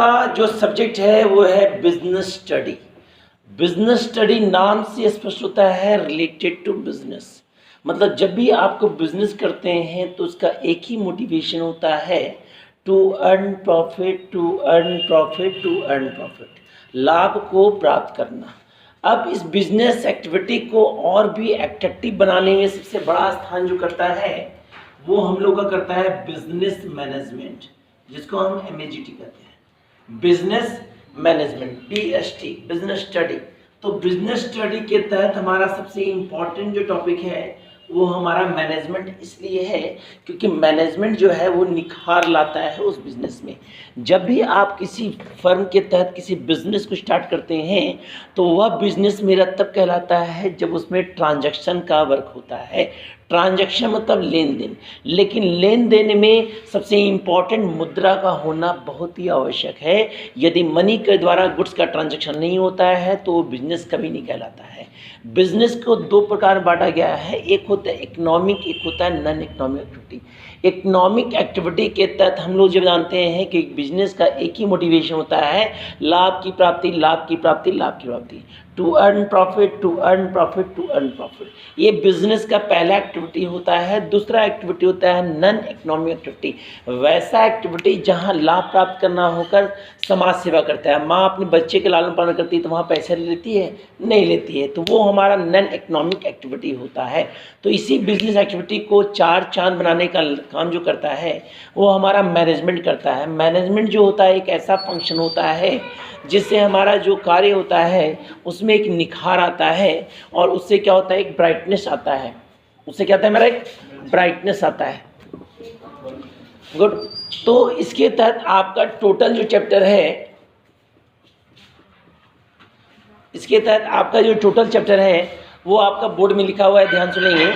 का जो सब्जेक्ट है वो है बिजनेस स्टडी। बिजनेस स्टडी नाम से स्पष्ट होता है रिलेटेड टू बिजनेस। मतलब जब भी आपको बिजनेस करते हैं तो उसका एक ही मोटिवेशन होता है, to earn profit, to earn profit, to earn profit, लाभ को प्राप्त करना। अब इस बिजनेस एक्टिविटी को और भी एट्रैक्टिव बनाने में सबसे बड़ा स्थान जो करता है वो हम लोग का करता है बिजनेस मैनेजमेंट, जिसको हम MAGT कहते हैं, business management, BST, business study. तो बिजनेस स्टडी के तहत हमारा सबसे इम्पॉर्टेंट जो टॉपिक है वो हमारा मैनेजमेंट इसलिए है क्योंकि मैनेजमेंट जो है वो निखार लाता है उस बिज़नेस में। जब भी आप किसी फर्म के तहत किसी बिज़नेस को स्टार्ट करते हैं तो वह बिज़नेस मेरा तब कहलाता है जब उसमें ट्रांजैक्शन का वर्क होता है। ट्रांजैक्शन मतलब लेन देन, लेकिन लेन देन में सबसे इम्पॉर्टेंट मुद्रा का होना बहुत ही आवश्यक है। यदि मनी के द्वारा गुड्स का ट्रांजैक्शन नहीं होता है तो वो बिजनेस कभी नहीं कहलाता है। बिजनेस को दो प्रकार बांटा गया है, एक होता है इकोनॉमिक, एक होता है non economic activity. Economic activity के तहत हम लोग जब जानते हैं कि बिजनेस का एक ही मोटिवेशन होता है, लाभ की प्राप्ति, लाभ की प्राप्ति, लाभ की प्राप्ति, to earn profit, to earn profit, to earn profit. ये बिजनेस का पहला एक्टिविटी होता है। दूसरा एक्टिविटी होता है नॉन इकोनॉमिक एक्टिविटी, वैसा एक्टिविटी जहां लाभ प्राप्त करना होकर समाज सेवा करता है। माँ अपने बच्चे के लालन पालन करती है तो वहाँ पैसे लेती है? नहीं लेती है, तो वो हमारा नॉन इकोनॉमिक एक्टिविटी होता है। तो इसी बिजनेस एक्टिविटी को चार चांद बनाने का काम जो करता है वो हमारा मैनेजमेंट करता है। मैनेजमेंट जो होता है एक ऐसा फंक्शन होता है जिससे हमारा जो कार्य होता है उसमें एक निखार आता है और उससे क्या होता है, एक ब्राइटनेस आता है। उससे क्या आता है, मेरा एक ब्राइटनेस आता है। गुड। तो इसके तहत आपका टोटल जो चैप्टर है, इसके तहत आपका जो टोटल चैप्टर है वो आपका बोर्ड में लिखा हुआ है, ध्यान सुनिए।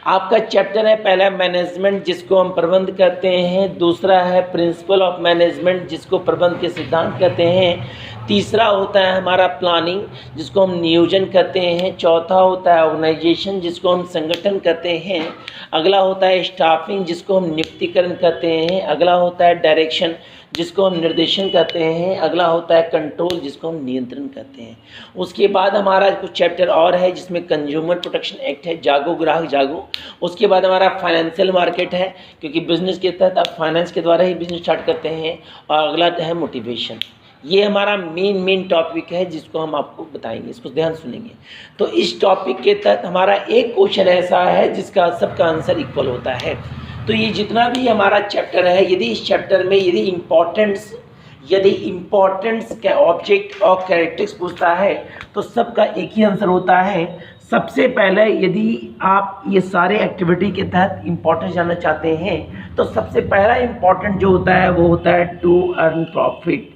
आपका चैप्टर है पहला मैनेजमेंट, जिसको हम प्रबंध कहते हैं। दूसरा है प्रिंसिपल ऑफ मैनेजमेंट, जिसको प्रबंध के सिद्धांत कहते हैं। तीसरा होता है हमारा प्लानिंग, जिसको हम नियोजन कहते हैं। चौथा होता है ऑर्गेनाइजेशन, जिसको हम संगठन कहते हैं। अगला होता है स्टाफिंग, जिसको हम नियुक्तिकरण कहते हैं। अगला होता है डायरेक्शन, जिसको हम निर्देशन कहते हैं। अगला होता है कंट्रोल, जिसको हम नियंत्रण कहते हैं। उसके बाद हमारा कुछ चैप्टर और है जिसमें कंज्यूमर प्रोटेक्शन एक्ट है, जागो ग्राहक जागो। उसके बाद हमारा फाइनेंशियल मार्केट है, क्योंकि बिजनेस के तहत आप फाइनेंस के द्वारा ही बिजनेस स्टार्ट करते हैं। और अगला है मोटिवेशन। ये हमारा मेन टॉपिक है जिसको हम आपको बताएंगे, इसको ध्यान सुनेंगे। तो इस टॉपिक के तहत हमारा एक क्वेश्चन ऐसा है जिसका सबका आंसर इक्वल होता है। तो ये जितना भी हमारा चैप्टर है, यदि इस चैप्टर में यदि इम्पोर्टेंस का ऑब्जेक्ट और कैरेक्टरिस्टिक्स पूछता है तो सबका एक ही आंसर होता है। सबसे पहले यदि आप ये सारे एक्टिविटी के तहत इम्पोर्टेंस जानना चाहते हैं तो सबसे पहला इम्पोर्टेंट जो होता है वो होता है टू अर्न प्रॉफिट,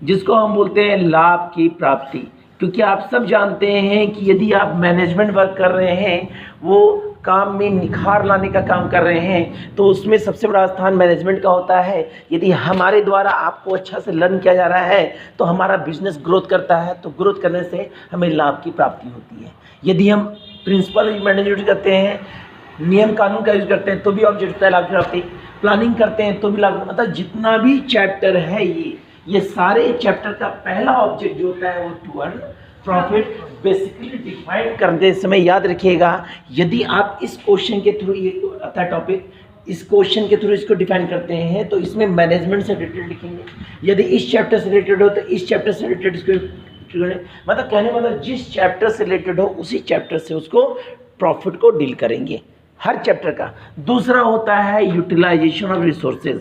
जिसको हम बोलते हैं लाभ की प्राप्ति। क्योंकि आप सब जानते हैं कि यदि आप मैनेजमेंट वर्क कर रहे हैं, वो काम में निखार लाने का काम कर रहे हैं, तो उसमें सबसे बड़ा स्थान मैनेजमेंट का होता है। यदि हमारे द्वारा आपको अच्छा से लर्न किया जा रहा है तो हमारा बिजनेस ग्रोथ करता है, तो ग्रोथ करने से हमें लाभ की प्राप्ति होती है। यदि हम प्रिंसिपल मैनेजमेंट करते हैं, नियम कानून का यूज करते हैं तो भी ऑब्जेक्ट होता है लाभ की प्राप्ति। प्लानिंग करते हैं तो भी लाभ, मतलब जितना भी चैप्टर है ये सारे चैप्टर का पहला ऑब्जेक्ट जो होता है वो to earn profit. Basically define करते समय याद रखिएगा, यदि आप इस क्वेश्चन के थ्रू, ये आता है टॉपिक, इस क्वेश्चन के थ्रू इसको डिफाइन करते हैं तो इसमें मैनेजमेंट से रिलेटेड लिखेंगे। यदि इस चैप्टर से रिलेटेड हो तो इस चैप्टर से रिलेटेड इसको, मतलब कहने मतलब जिस चैप्टर से रिलेटेड हो उसी चैप्टर से उसको प्रॉफिट को डील करेंगे, हर चैप्टर का। दूसरा होता है utilization of resources,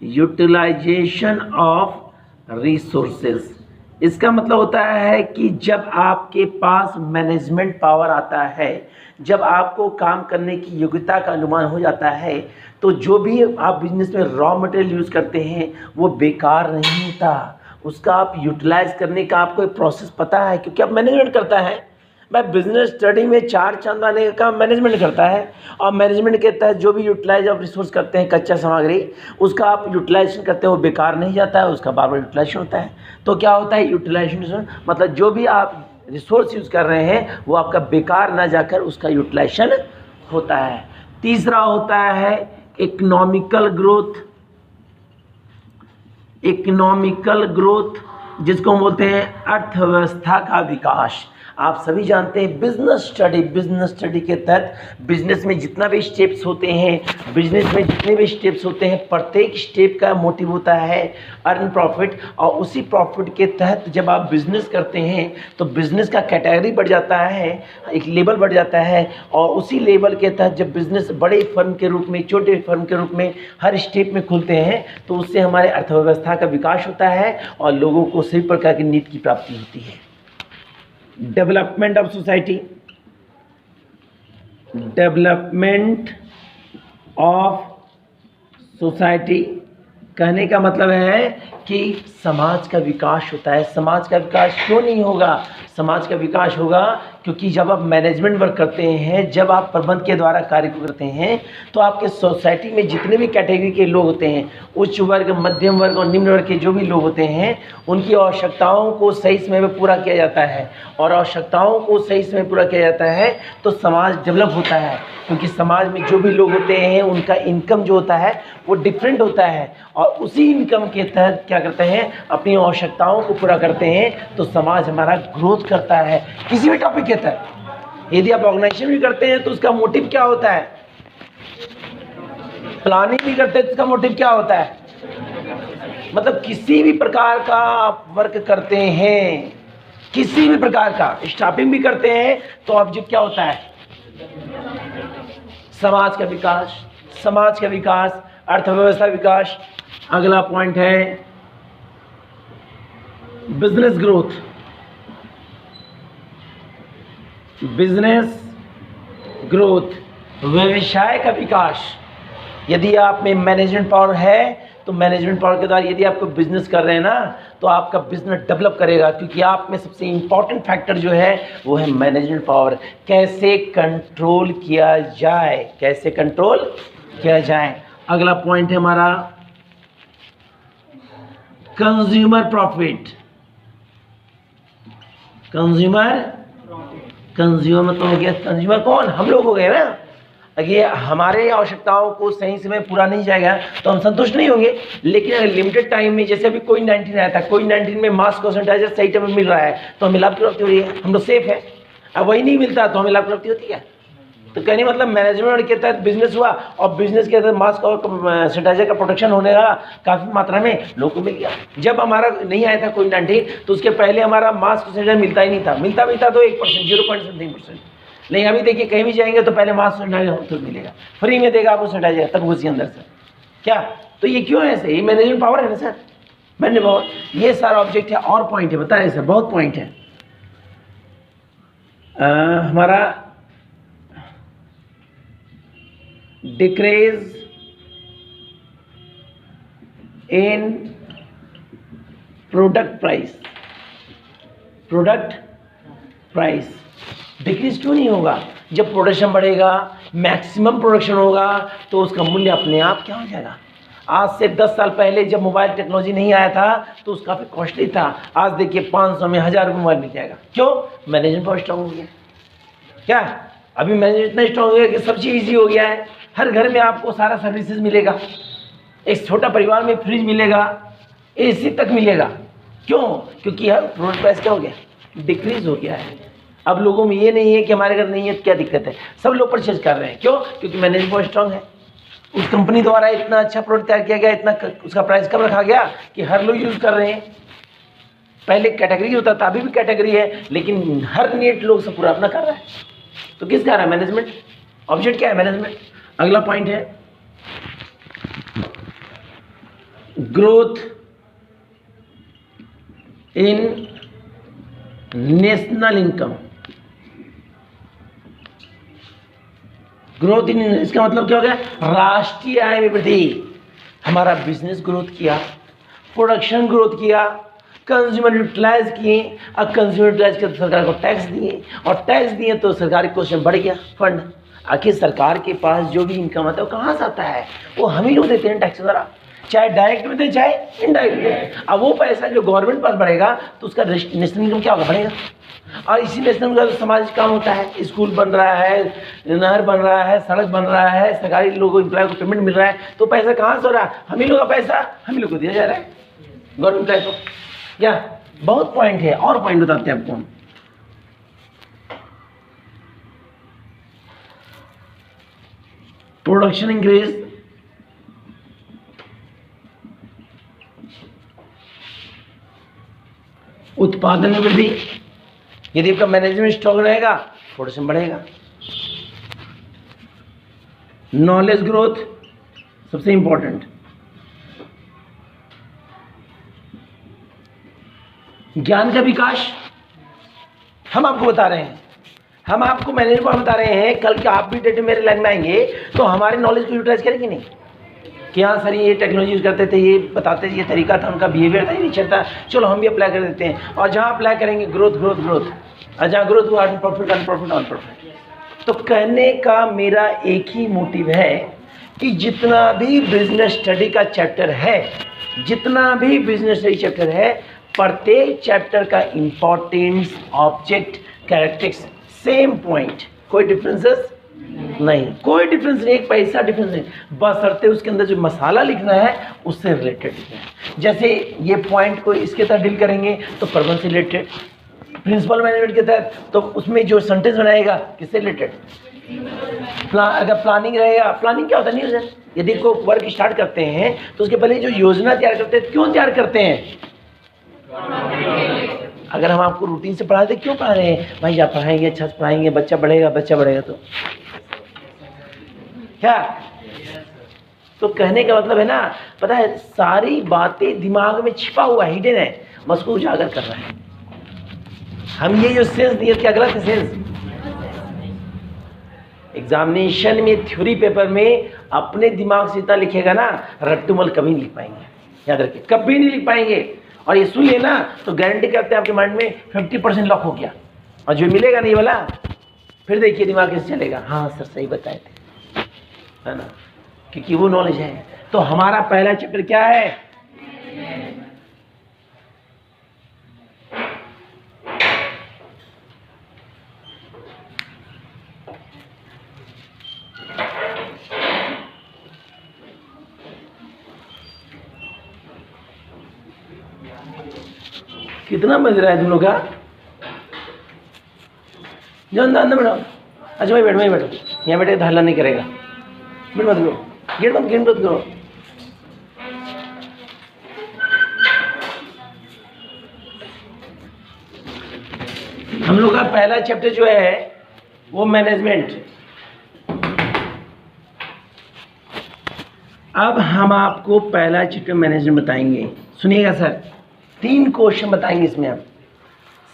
utilization of resources. इसका मतलब होता है कि जब आपके पास मैनेजमेंट पावर आता है, जब आपको काम करने की योग्यता का अनुमान हो जाता है, तो जो भी आप बिजनेस में रॉ मटेरियल यूज़ करते हैं वो बेकार नहीं होता। उसका आप यूटिलाइज करने का आपको एक प्रोसेस पता है, क्योंकि आप मैनेजमेंट करता है। मैं बिजनेस स्टडी में चार चांद लाने का काम मैनेजमेंट करता है, और मैनेजमेंट के तहत जो भी यूटिलाइज ऑफ रिसोर्स करते हैं, कच्चा सामग्री, उसका आप यूटिलाइजेशन करते हैं, वो बेकार नहीं जाता है, उसका बार बार यूटिलाइजेशन होता है। तो क्या होता है यूटिलाइजेशन, मतलब जो भी आप रिसोर्स यूज़ कर रहे हैं वो आपका बेकार ना जाकर उसका यूटिलाइजेशन होता है। तीसरा होता है इकोनॉमिकल ग्रोथ, इकोनॉमिकल ग्रोथ, जिसको हम बोलते हैं अर्थव्यवस्था का विकास। आप सभी जानते हैं बिजनेस स्टडी के तहत बिजनेस में जितना भी स्टेप्स होते हैं, बिजनेस में जितने भी स्टेप्स होते हैं, प्रत्येक स्टेप का मोटिव होता है अर्न प्रॉफिट। और उसी प्रॉफिट के तहत जब आप बिजनेस करते हैं तो बिजनेस का कैटेगरी बढ़ जाता है, एक लेवल बढ़ जाता है। और उसी लेवल के तहत जब बिजनेस बड़े फर्म के रूप में, छोटे फर्म के रूप में हर स्टेप में खुलते हैं तो उससे हमारे अर्थव्यवस्था का विकास होता है और लोगों को सभी प्रकार की नीड की प्राप्ति होती है। Development of society, development of society कहने का मतलब है कि समाज का विकास होता है। समाज का विकास क्यों नहीं होगा? समाज का विकास होगा क्योंकि जब आप मैनेजमेंट वर्क करते हैं, जब आप प्रबंध के द्वारा कार्य करते हैं तो आपके सोसाइटी में जितने भी कैटेगरी के लोग होते हैं, उच्च वर्ग, मध्यम वर्ग और निम्न वर्ग के जो भी लोग होते हैं, उनकी आवश्यकताओं को सही समय में पूरा किया जाता है। और आवश्यकताओं को सही समय पूरा किया जाता है तो समाज डेवलप होता है, क्योंकि समाज में जो भी लोग होते हैं उनका इनकम जो होता है वो डिफरेंट होता है और उसी इनकम के तहत क्या करते हैं, अपनी आवश्यकताओं को पूरा करते हैं तो समाज हमारा ग्रोथ करता है किसी भी टॉपिक के तहत। यदि आप ऑर्गेनाइजेशन भी करते हैं तो उसका मोटिव क्या होता है? प्लानिंग भी करते हैं तो उसका मोटिव क्या होता है? मतलब किसी भी प्रकार का आप वर्क करते हैं, किसी भी प्रकार का स्टाफिंग भी करते हैं तो ऑब्जेक्ट क्या होता है? समाज का विकास, समाज का विकास, अर्थव्यवस्था विकास। अगला पॉइंट है बिजनेस ग्रोथ, बिजनेस ग्रोथ, व्यवसाय का विकास। यदि आप में मैनेजमेंट पावर है तो मैनेजमेंट पावर के द्वारा यदि आपको बिजनेस कर रहे हैं ना तो आपका बिजनेस डेवलप करेगा, क्योंकि आप में सबसे इंपॉर्टेंट फैक्टर जो है वो है मैनेजमेंट पावर। कैसे कंट्रोल किया जाए, कैसे कंट्रोल किया जाए। अगला पॉइंट है हमारा कंज्यूमर प्रॉफिट। कंज्यूमर तो हो गया, कंज्यूमर कौन? हम लोग हो गए ना। अगर हमारे आवश्यकताओं को सही समय पूरा नहीं जाएगा तो हम संतुष्ट नहीं होंगे। लेकिन अगर लिमिटेड टाइम में, जैसे अभी कोविड-19 आया था, कोविड-19 में मास्क और सैनिटाइजर सही टाइम में मिल रहा है तो हमें लाभ प्राप्ति हो रही है, हम लोग सेफ है। अब वही नहीं मिलता तो हमें लाभ प्राप्ति होती है। तो कहने मतलब मैनेजमेंट के तहत बिजनेस हुआ और बिजनेस के तहत मास्क और सैनिटाइजर का प्रोटेक्शन होने लगा, काफ़ी मात्रा में लोगों को मिल गया। जब हमारा नहीं आया था कोविड-19 तो उसके पहले हमारा मास्क और सैनिटाइजर मिलता ही नहीं था, मिलता भी था तो 1%, 0.something%। नहीं, अभी देखिए कहीं भी जाएंगे तो पहले मास्क सैनिटाइजर तो मिलेगा, फ्री में देगा आपको सैनिटाइजर तक घुसी अंदर से। क्या तो ये क्यों है ऐसे? ये मैनेजमेंट पावर है ना सर, मैंने पावर। ये सारा ऑब्जेक्ट है और पॉइंट है, बता रहे सर, बहुत पॉइंट है। हमारा decrease in product price, product price decrease क्यों नहीं होगा? जब प्रोडक्शन बढ़ेगा, मैक्सिमम प्रोडक्शन होगा तो उसका मूल्य अपने आप क्या हो जाएगा। आज से 10 साल पहले जब मोबाइल टेक्नोलॉजी नहीं आया था तो उसका काफ़ी कॉस्टली था। आज देखिए 500 में 1000 रुपये मोबाइल मिल जाएगा। क्यों? मैनेजमेंट बहुत स्ट्रांग हो गया। क्या अभी मैनेजमेंट इतना स्ट्रांग हो गया कि सब चीज़ ईजी हो गया है। हर घर में आपको सारा सर्विसेज मिलेगा, एक छोटा परिवार में फ्रिज मिलेगा, एसी तक मिलेगा। क्यों? क्योंकि हर प्रोडक्ट प्राइस क्या हो गया? डिक्रीज हो गया है। अब लोगों में ये नहीं है कि हमारे घर नहीं है तो क्या दिक्कत है, सब लोग परचेज कर रहे हैं। क्यों? क्योंकि मैनेजमेंट बहुत स्ट्रांग है। उस कंपनी द्वारा इतना अच्छा प्रोडक्ट तैयार किया गया, इतना उसका प्राइस कम रखा गया कि हर लोग यूज़ कर रहे हैं। पहले कैटेगरी होता था, अभी भी कैटेगरी है, लेकिन हर नीड लोग से पूरा अपना कर रहा है। तो किस कारण है? मैनेजमेंट। ऑब्जेक्ट क्या है? मैनेजमेंट। अगला पॉइंट है growth in national income. Growth in, इसका मतलब क्या हो गया? राष्ट्रीय आय में वृद्धि। हमारा बिजनेस ग्रोथ किया, प्रोडक्शन ग्रोथ किया, कंज्यूमर यूटिलाइज किए, अब कंज्यूमर यूटिलाइज कर सरकार को टैक्स दिए और टैक्स दिए तो सरकारी क्वेश्चन बढ़ गया फंड। आखिर सरकार के पास जो भी इनकम आता है वो कहाँ से आता है? वो हम ही लोग देते हैं टैक्स द्वारा, चाहे डायरेक्ट में दें चाहे इनडायरेक्ट दें। अब वो पैसा जो गवर्नमेंट पास बढ़ेगा तो उसका नेशनल इनकम क्या होगा? बढ़ेगा। और इसी नेशनल इनकम समाज काम होता है, स्कूल बन रहा है, नहर बन रहा है, सड़क बन रहा है, सरकारी लोगों को एम्प्लॉय को पेमेंट मिल रहा है, तो पैसा कहाँ से हो रहा है? हम ही लोग का पैसा हम ही लोग को दिया जा रहा है। गवर्नमेंट एम्प्लॉय को, क्या बहुत पॉइंट है, और पॉइंट बताते हैं आपको हम। प्रोडक्शन इंक्रीज, उत्पादन में वृद्धि, यदि आपका मैनेजमेंट स्ट्रॉन्ग रहेगा प्रोडक्शन बढ़ेगा। नॉलेज ग्रोथ सबसे इंपॉर्टेंट, ज्ञान का विकास। हम आपको बता रहे हैं, हम आपको मैनेजमेंट बता रहे हैं, कल के आप भी डेट मेरे लाइन में आएंगे तो हमारे नॉलेज को यूटिलाइज करेंगे नहीं कि हाँ सर ये टेक्नोलॉजी यूज करते थे, ये बताते थे, ये तरीका था, उनका बिहेवियर था, ये नहीं चलता, चलो हम भी अप्लाई कर देते हैं। और जहाँ अप्लाई करेंगे ग्रोथ ग्रोथ ग्रोथ, और जहाँ ग्रोथ हुआ प्रॉफिट प्रॉफिट ऑन प्रॉफिट। तो कहने का मेरा एक ही मोटिव है कि जितना भी बिजनेस स्टडी का चैप्टर है, जितना भी बिजनेस स्टडी चैप्टर है, प्रत्येक चैप्टर का importance, object, characteristics same point, कोई डिफरेंसेस नहीं, कोई डिफरेंस नहीं, एक पैसा डिफरेंस नहीं, बशर्ते उसके अंदर जो मसाला लिखना है उससे रिलेटेड लिखना है। जैसे ये पॉइंट को इसके तहत डील करेंगे तो प्रबंधन से रिलेटेड, प्रिंसिपल मैनेजमेंट के तहत तो उसमें जो सेंटेंस बनाएगा किससे रिलेटेड, अगर प्लानिंग रहेगा, प्लानिंग क्या होता है नहीं, यदि कोई वर्क स्टार्ट करते हैं तो उसके पहले जो योजना तैयार करते हैं, क्यों तैयार करते हैं? अगर हम आपको रूटीन से पढ़ाते क्यों पढ़ा रहे हैं? भाई आप पढ़ाएंगे, अच्छा से पढ़ाएंगे, बच्चा बढ़ेगा तो क्या, तो कहने का मतलब है ना, पता है सारी बातें दिमाग में छिपा हुआ हिडन है, बस को उजागर कर रहा है। हम ये जो सेंस दिए क्या गलत है सेंस? एग्जामिनेशन में थ्योरी पेपर में अपने दिमाग से इतना लिखेगा ना, रट्टूमल कभी नहीं लिख पाएंगे, याद रखिए कभी नहीं लिख पाएंगे। और ये सुन लेना तो गारंटी करते हैं आपके माइंड में 50% लॉक हो गया, और जो मिलेगा नहीं वाला फिर देखिए दिमाग कैसे चलेगा, हाँ सर सही बताए थे, है ना, क्योंकि वो नॉलेज है। तो हमारा पहला चैप्टर क्या है? कितना बज रहा है तुम लोग का? जो अंदर बैठो, अच्छा भाई बैठो, वहीं बैठो, यहाँ बैठे हल्ला नहीं करेगा, गेट मत करो, गेट मत करो। हम लोग का पहला चैप्टर जो है वो मैनेजमेंट। अब हम आपको पहला चैप्टर मैनेजमेंट बताएंगे, सुनिएगा सर, 3 क्वेश्चन बताएंगे इसमें हम।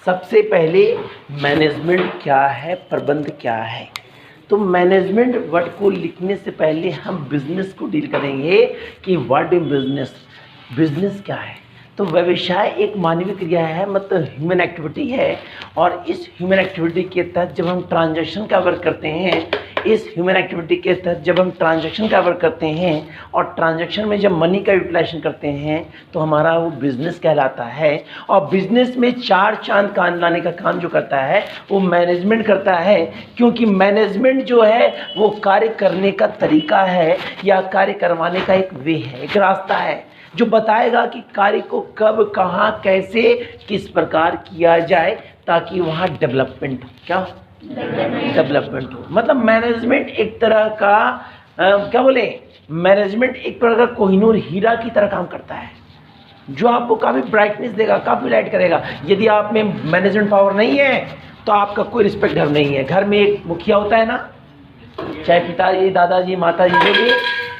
सबसे पहले मैनेजमेंट क्या है, प्रबंध क्या है। तो मैनेजमेंट वर्ड को लिखने से पहले हम बिजनेस को डील करेंगे कि व्हाट इज बिजनेस, बिजनेस क्या है। तो व्यवसाय एक मानवीय क्रिया है, मतलब ह्यूमन एक्टिविटी है, और इस ह्यूमन एक्टिविटी के तहत जब हम ट्रांजैक्शन का वर्क करते हैं, इस ह्यूमन एक्टिविटी के तहत जब हम ट्रांजैक्शन का वर्क करते हैं और ट्रांजैक्शन में जब मनी का यूटिलाइजेशन करते हैं तो हमारा वो बिजनेस कहलाता है। और बिजनेस में 4 चांद कान लाने का काम जो करता है वो मैनेजमेंट करता है, क्योंकि मैनेजमेंट जो है वो कार्य करने का तरीका है या कार्य करवाने का एक वे है, एक रास्ता है जो बताएगा कि कार्य को कब, कहाँ, कैसे, किस प्रकार किया जाए ताकि वहाँ डेवलपमेंट हो। क्या डेवलपमेंट हो, मतलब मैनेजमेंट एक तरह का क्या बोले, मैनेजमेंट एक तरह का कोहिनूर हीरा की तरह काम करता है जो आपको काफ़ी ब्राइटनेस देगा, काफ़ी लाइट करेगा। यदि आप में मैनेजमेंट पावर नहीं है तो आपका कोई रिस्पेक्ट घर नहीं है। घर में एक मुखिया होता है ना, चाहे पिताजी, दादाजी, माताजी, जो भी,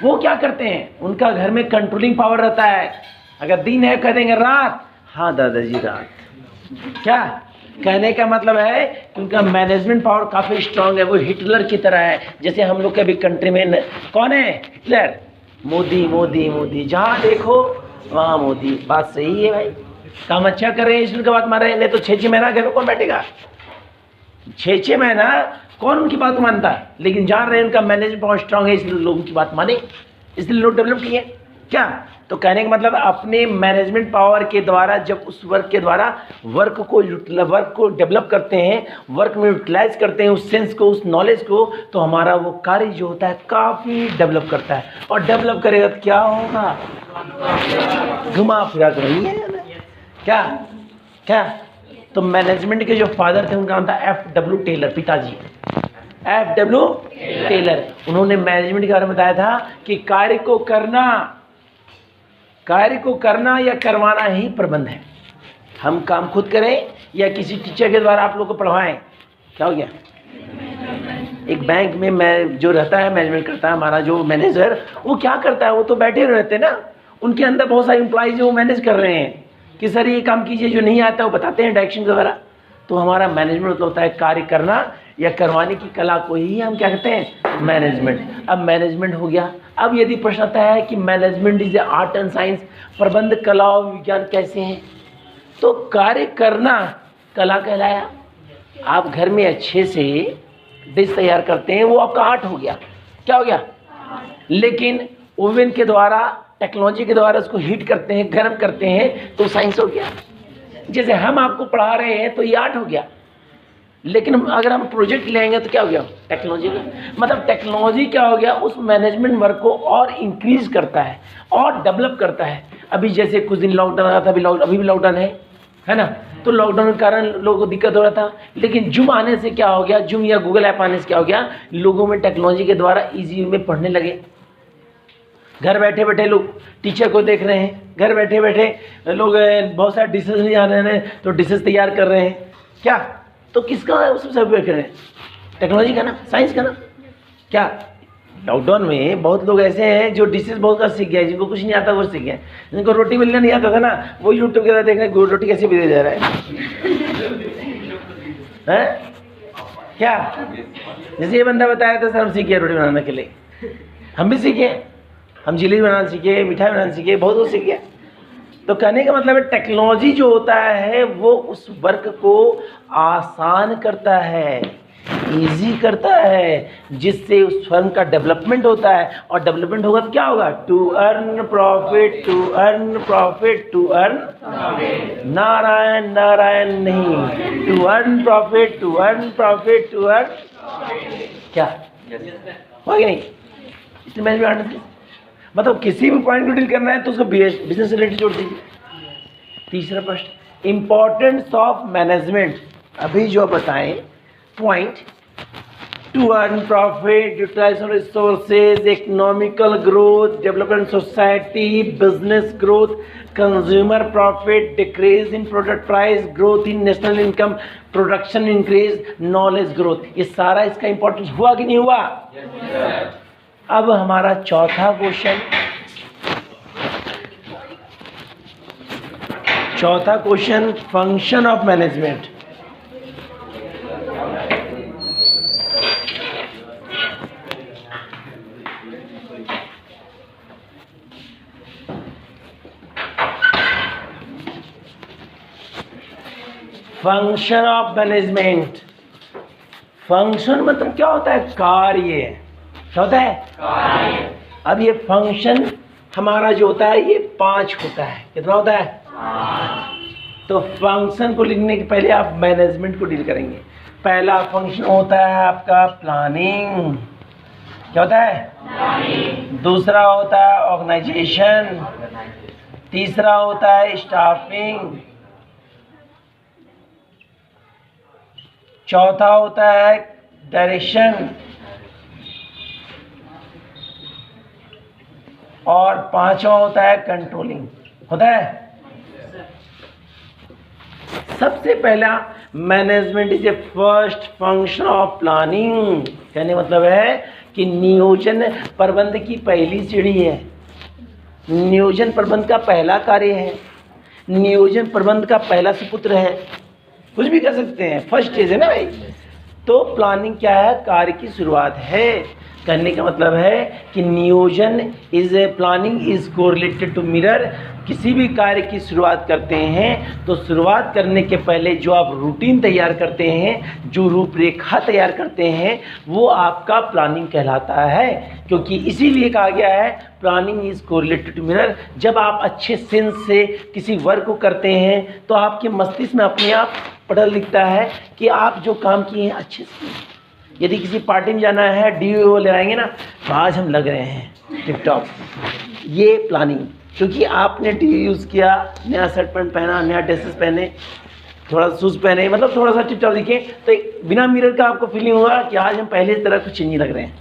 वो क्या करते हैं, उनका घर में कंट्रोलिंग पावर रहता है। अगर दिन है कह देंगे रात, हाँ दादाजी रात। क्या कहने का मतलब है कि उनका मैनेजमेंट पावर काफ़ी स्ट्रांग है, वो हिटलर की तरह है। जैसे हम लोग के अभी कंट्री में कौन है हिटलर? मोदी मोदी मोदी, जहाँ देखो वहाँ मोदी। बात सही है भाई, काम अच्छा कर रहे हैं इसलिए बात मान रहे हैं, नहीं तो 6 महीना घर में कौन बैठेगा? 6 महीना कौन उनकी बात मानता है? लेकिन जान रहे हैं उनका मैनेजमेंट पावर स्ट्रांग है इसलिए लोग उनकी बात माने, इसलिए लोग डेवलप किए। क्या? तो कहने का मतलब अपने मैनेजमेंट पावर के द्वारा जब उस वर्क के द्वारा वर्क को डेवलप करते हैं, वर्क में यूटिलाइज करते हैं उस सेंस को, उस नॉलेज को, तो हमारा वो कार्य जो होता है काफ़ी डेवलप करता है। और डेवलप करेगा तो क्या होगा? घुमा फिरा कर रही है क्या? क्या? तो मैनेजमेंट के जो फादर थे उनका नाम था F.W. टेलर, पिताजी F.W. टेलर। उन्होंने मैनेजमेंट के बारे में बताया था कि कार्य को करना या करवाना ही प्रबंध है। हम काम खुद करें या किसी टीचर के द्वारा आप लोग को पढ़वाएं। क्या हो गया? एक बैंक में मैं जो रहता है मैनेजमेंट करता है, हमारा जो मैनेजर, वो क्या करता है? वो तो बैठे रहते हैं ना, उनके अंदर बहुत सारे एम्प्लॉइज वो मैनेज कर रहे हैं कि सर ये काम कीजिए, जो नहीं आता वो बताते हैं डायरेक्शन के द्वारा। तो हमारा मैनेजमेंट मतलब होता है कार्य करना या करवाने की कला को ही हम क्या कहते हैं? मैनेजमेंट। अब मैनेजमेंट हो गया। अब यदि प्रश्न आता है कि management is a art and science, प्रबंध कला और विज्ञान कैसे हैं, तो कार्य करना कला कहलाया। आप घर में अच्छे से डिश तैयार करते हैं, वो आपका आर्ट हो गया। क्या हो गया? लेकिन ओवन के द्वारा, टेक्नोलॉजी के द्वारा उसको हीट करते हैं, गर्म करते हैं, तो साइंस हो गया। जैसे हम आपको पढ़ा रहे हैं तो ये आर्ट हो गया। लेकिन अगर हम प्रोजेक्ट लेंगे तो क्या हो गया? टेक्नोलॉजी का मतलब टेक्नोलॉजी क्या हो गया? उस मैनेजमेंट वर्क को और इंक्रीज करता है और डेवलप करता है। अभी जैसे कुछ दिन लॉकडाउन आया था, अभी भी लॉकडाउन है ना, तो लॉकडाउन के कारण लोगों को दिक्कत हो रहा था। लेकिन जूम आने से क्या हो गया? जूम या गूगल ऐप आने से क्या हो गया? लोगों में टेक्नोलॉजी के द्वारा ईजी में पढ़ने लगे। घर बैठे बैठे लोग टेलर को देख रहे हैं, घर बैठे बैठे लोग बहुत सारे डिशेज नहीं आ रहे हैं तो डिशेज तैयार कर रहे हैं। क्या? तो किसका सबसे उपयोग कर रहे हैं? टेक्नोलॉजी का ना, साइंस का ना। क्या? लॉकडाउन में बहुत लोग ऐसे हैं जो डिशेज बहुत का सीख गए, जिनको कुछ नहीं आता वो सीख गए। जिनको रोटी बेलना नहीं आता था ना, वो यूट्यूब के द्वारा देख रहे हैं रोटी कैसे बेला जा रहा है। क्या? जैसे ये बंदा बताया था सर हम सीख गए रोटी बनाने के लिए, हम भी सीखे, हम जलेबी बनाना सीखे, मिठाई बनाना सीखे, बहुत कुछ सीख गया। तो कहने का मतलब है टेक्नोलॉजी जो होता है वो उस वर्क को आसान करता है, इजी करता है, जिससे उस फर्म का डेवलपमेंट होता है। और डेवलपमेंट होगा तो क्या होगा? To earn profit, to earn profit, to earn Narayan Narayan नहीं, to earn profit, to earn profit, to earn क्या हो गया? नहीं इसलिए मैनेजमेंट मतलब किसी भी पॉइंट को डील करना है तो उसको बिजनेस रिलेटेड जोड़ दीजिए। तीसरा प्रश्न, इंपॉर्टेंस ऑफ मैनेजमेंट। अभी जो बताएं point, to earn profit, utilization resources, economical growth, development society, business growth, consumer profit, decrease in product price, growth in national income, production increase, knowledge growth. ये सारा इसका इंपॉर्टेंस हुआ कि नहीं हुआ? अब हमारा चौथा question, function of management. Function of management. Function मतलब क्या होता है? कार्य। क्या होता है? कार्य। अब ये फंक्शन हमारा जो होता है ये 5 होता है। कितना होता है? 5। तो फंक्शन को लिखने के पहले आप मैनेजमेंट को डील करेंगे। पहला फंक्शन होता है आपका प्लानिंग। क्या होता है? प्लानिंग। दूसरा होता है ऑर्गेनाइजेशन। तीसरा होता है स्टाफिंग। चौथा होता है डायरेक्शन। और पांचवा होता है कंट्रोलिंग। होता है? सबसे पहला management is a first function of planning. कहने मतलब है कि नियोजन प्रबंध की पहली सीढ़ी है। नियोजन प्रबंध का पहला कार्य है, नियोजन प्रबंध का पहला सुपुत्र है, कुछ भी कर सकते हैं, फर्स्ट स्टेज है ना भाई। तो प्लानिंग क्या है? कार्य की शुरुआत है। कहने का मतलब है कि नियोजन is a planning is correlated to mirror. किसी भी कार्य की शुरुआत करते हैं तो शुरुआत करने के पहले जो आप रूटीन तैयार करते हैं, जो रूपरेखा तैयार करते हैं, वो आपका प्लानिंग कहलाता है। क्योंकि इसीलिए कहा गया है planning is correlated to mirror. जब आप अच्छे सेंस से किसी वर्क को करते हैं तो आपके मस्तिष्क में अपने आप पढ़ लिखता है कि आप जो काम किए हैं अच्छे से। यदि किसी पार्टी में जाना है, DO ले आएंगे ना, तो आज हम लग रहे हैं टिप टॉप। ये प्लानिंग, क्योंकि आपने DO यूज़ किया, नया शर्ट पैंट पहना, नया ड्रेसेस पहने, थोड़ा शूज़ पहने, मतलब थोड़ा सा टिप टॉप दिखे, तो बिना मिरर का आपको फीलिंग होगा कि आज हम पहले इस तरह कुछ नहीं लग रहे हैं।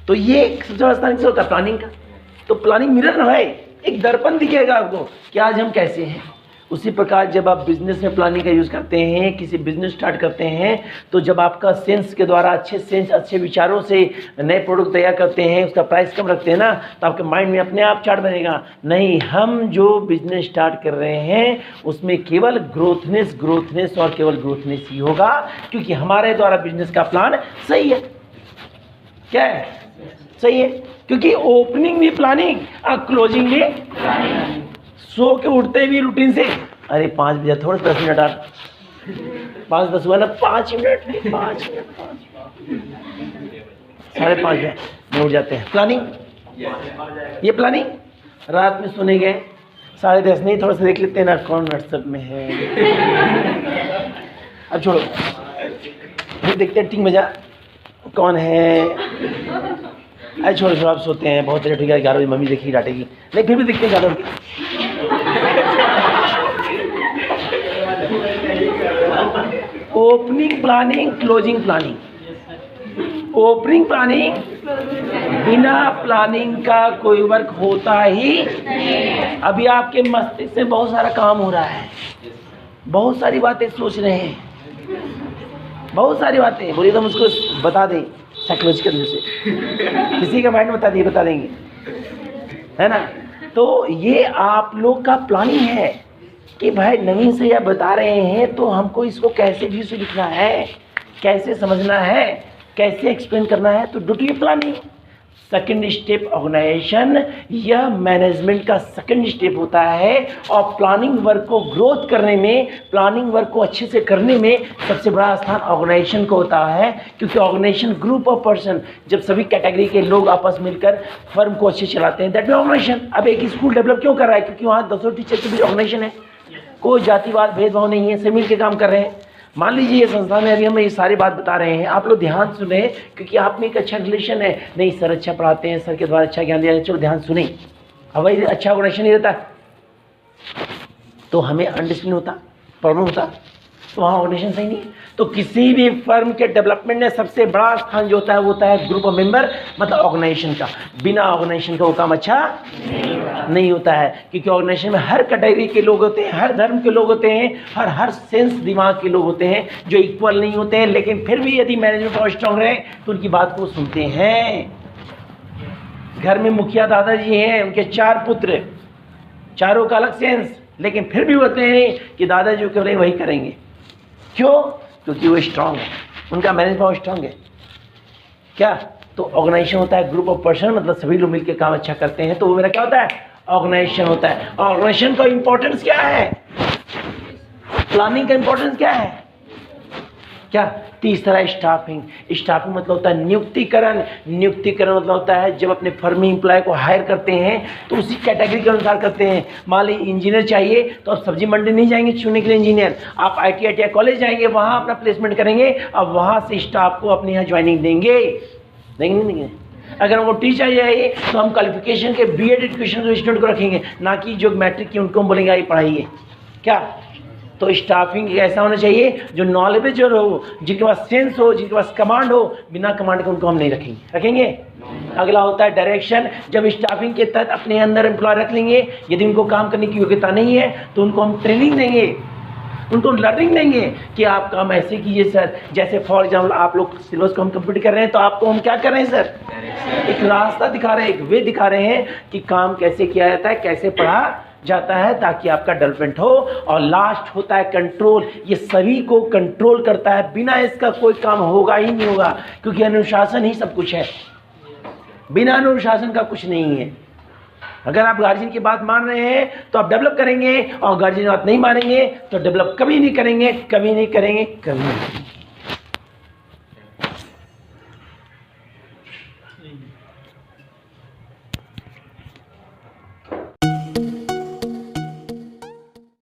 तो ये सबसे बड़ा स्थान से होता है प्लानिंग का। तो प्लानिंग मिरर ना है, एक दर्पण दिखेगा आपको कि आज हम कैसे हैं। उसी प्रकार जब आप बिजनेस में प्लानिंग का यूज़ करते हैं, किसी बिजनेस स्टार्ट करते हैं, तो जब आपका सेंस के द्वारा अच्छे सेंस, अच्छे विचारों से नए प्रोडक्ट तैयार करते हैं, उसका प्राइस कम रखते हैं ना, तो आपके माइंड में अपने आप चार्ट बनेगा, नहीं हम जो बिजनेस स्टार्ट कर रहे हैं उसमें केवल ग्रोथनेस और केवल ग्रोथनेस ही होगा, क्योंकि हमारे द्वारा बिजनेस का प्लान सही है। क्या है? सही है। क्योंकि ओपनिंग भी प्लानिंग और क्लोजिंग भी प्लानिंग। सो के उठते भी रूटीन से, अरे 5 बजे थोड़ा 10 मिनट आ, 5-10 हुआ ना, 5 मिनट 5:30 में उठ जाते हैं। प्लानिंग, ये प्लानिंग। रात में सोने गए 10:30, नहीं थोड़ा सा देख लेते हैं ना कौन व्हाट्सएप में है, अब छोड़ो, फिर देखते हैं 3 बजा कौन है, अरे छोड़ो आप सोते हैं, बहुत लेट हो गया, 11 बजे मम्मी देखी डांटेगी, नहीं फिर भी देखते हैं ज़्यादा होगी। Opening planning, closing planning. Opening planning, बिना प्लानिंग का कोई वर्क होता ही नहीं। अभी आपके मस्तिष्क में बहुत सारा काम हो रहा है, बहुत सारी बातें सोच रहे हैं, बहुत सारी बातें, बोलिए तो हम उसको बता दें साइकोलॉजिकल से, किसी का माइंड बता देंगे, है ना। तो ये आप लोग का प्लानिंग है कि भाई नवीन से यह बता रहे हैं तो हमको इसको कैसे भी से लिखना है, कैसे समझना है, कैसे एक्सप्लेन करना है, तो due to planning. Second step organization, यह मैनेजमेंट का सेकंड स्टेप होता है। और प्लानिंग वर्क को ग्रोथ करने में, प्लानिंग वर्क को अच्छे से करने में सबसे बड़ा स्थान ऑर्गेनाइजेशन को होता है। क्योंकि ऑर्गेनाइजेशन ग्रुप ऑफ पर्सन, जब सभी कैटेगरी के लोग आपस मिलकर फर्म को अच्छे चलाते हैं, दैट मीन ऑर्गेनाइजेशन। अब एक स्कूल डेवलप क्यों कर रहा है? क्योंकि वहाँ 200 टीचर के बीच ऑर्गेनाइजेशन है, कोई जातिवाद भेदभाव नहीं है, सब मिल के काम कर रहे हैं। मान लीजिए ये संस्था में अभी हम ये सारी बात बता रहे हैं, आप लोग ध्यान सुने, क्योंकि आप में एक अच्छा रिलेशन है, नहीं सर अच्छा पढ़ाते हैं, सर के द्वारा अच्छा ज्ञान दिया जाए, चलो ध्यान सुने। अब भाई अच्छा ऑर्गेनाइजेशन नहीं रहता तो हमें अंडरस्टैंड होता, प्रॉब्लम होता, तो वहाँ ऑर्गेनाइजेशन सही नहीं है। तो किसी भी फर्म के डेवलपमेंट में सबसे बड़ा स्थान जो होता है वो होता है ग्रुप ऑफ मेंबर, मतलब ऑर्गेनाइजेशन का। बिना ऑर्गेनाइजेशन का वो काम अच्छा नहीं होता है, क्योंकि ऑर्गेनाइजेशन में हर कैटेगरी के लोग होते हैं, हर धर्म के लोग होते हैं, हर सेंस दिमाग के लोग होते हैं, जो इक्वल नहीं होते हैं, लेकिन फिर भी यदि मैनेजमेंट और स्ट्रांग रहे तो उनकी बात को सुनते हैं। घर में मुखिया दादाजी हैं, उनके 4 पुत्र, चारों का अलग सेंस, लेकिन फिर भी होते हैं कि दादाजी कह रहे वही करेंगे। क्यों? क्योंकि वो स्ट्रांग है, उनका मैनेजमेंट स्ट्रांग है। क्या? तो ऑर्गेनाइजेशन होता है ग्रुप ऑफ पर्सन, मतलब सभी लोग मिलकर काम अच्छा करते हैं, तो वो मेरा क्या होता है? ऑर्गेनाइजेशन होता है। ऑर्गेनाइजेशन का इंपॉर्टेंस क्या है? प्लानिंग का इंपॉर्टेंस क्या है? क्या? तीसरा स्टाफिंग। स्टाफिंग मतलब होता है नियुक्तिकरण। नियुक्तिकरण मतलब होता है जब अपने फर्म में एम्प्लॉय को हायर करते हैं तो उसी कैटेगरी के अनुसार करते हैं। मान लीजिए इंजीनियर चाहिए तो आप सब्जी मंडी नहीं जाएंगे चुनने के लिए इंजीनियर, आप ITI कॉलेज जाएंगे, वहाँ अपना प्लेसमेंट करेंगे, अब वहाँ से स्टाफ को अपने यहाँ ज्वाइनिंग देंगे, देंगे नहीं देंगे। अगर वो टीचर चाहिए तो हम क्वालिफिकेशन के BEd एजुकेशन के स्टूडेंट को रखेंगे, ना कि जो मैट्रिक की उनको हम बोलेंगे आई पढ़ाइए। क्या? तो स्टाफिंग ऐसा होना चाहिए जो नॉलेजेबल हो, जिनके पास सेंस हो, जिनके पास कमांड हो। बिना कमांड के उनको हम नहीं रखेंगे। अगला होता है डायरेक्शन। जब स्टाफिंग के तहत अपने अंदर एम्प्लॉय रख लेंगे, यदि उनको काम करने की योग्यता नहीं है तो उनको हम ट्रेनिंग देंगे, उनको लर्निंग देंगे कि आप काम ऐसे कीजिए सर। जैसे फॉर एग्जाम्पल आप लोग सिलेबस को हम कंप्लीट कर रहे हैं तो आपको हम क्या कर रहे हैं सर? एक रास्ता दिखा रहे हैं, एक वे दिखा रहे हैं कि काम कैसे किया जाता है, कैसे पढ़ा जाता है ताकि आपका डेवलपमेंट हो। और लास्ट होता है कंट्रोल, ये सभी को कंट्रोल करता है, बिना इसका कोई काम होगा ही नहीं होगा, क्योंकि अनुशासन ही सब कुछ है, बिना अनुशासन का कुछ नहीं है। अगर आप गार्जियन की बात मान रहे हैं तो आप डेवलप करेंगे, और गार्जियन की बात नहीं मानेंगे तो डेवलप कभी नहीं करेंगे, कभी नहीं करेंगे, कभी नहीं।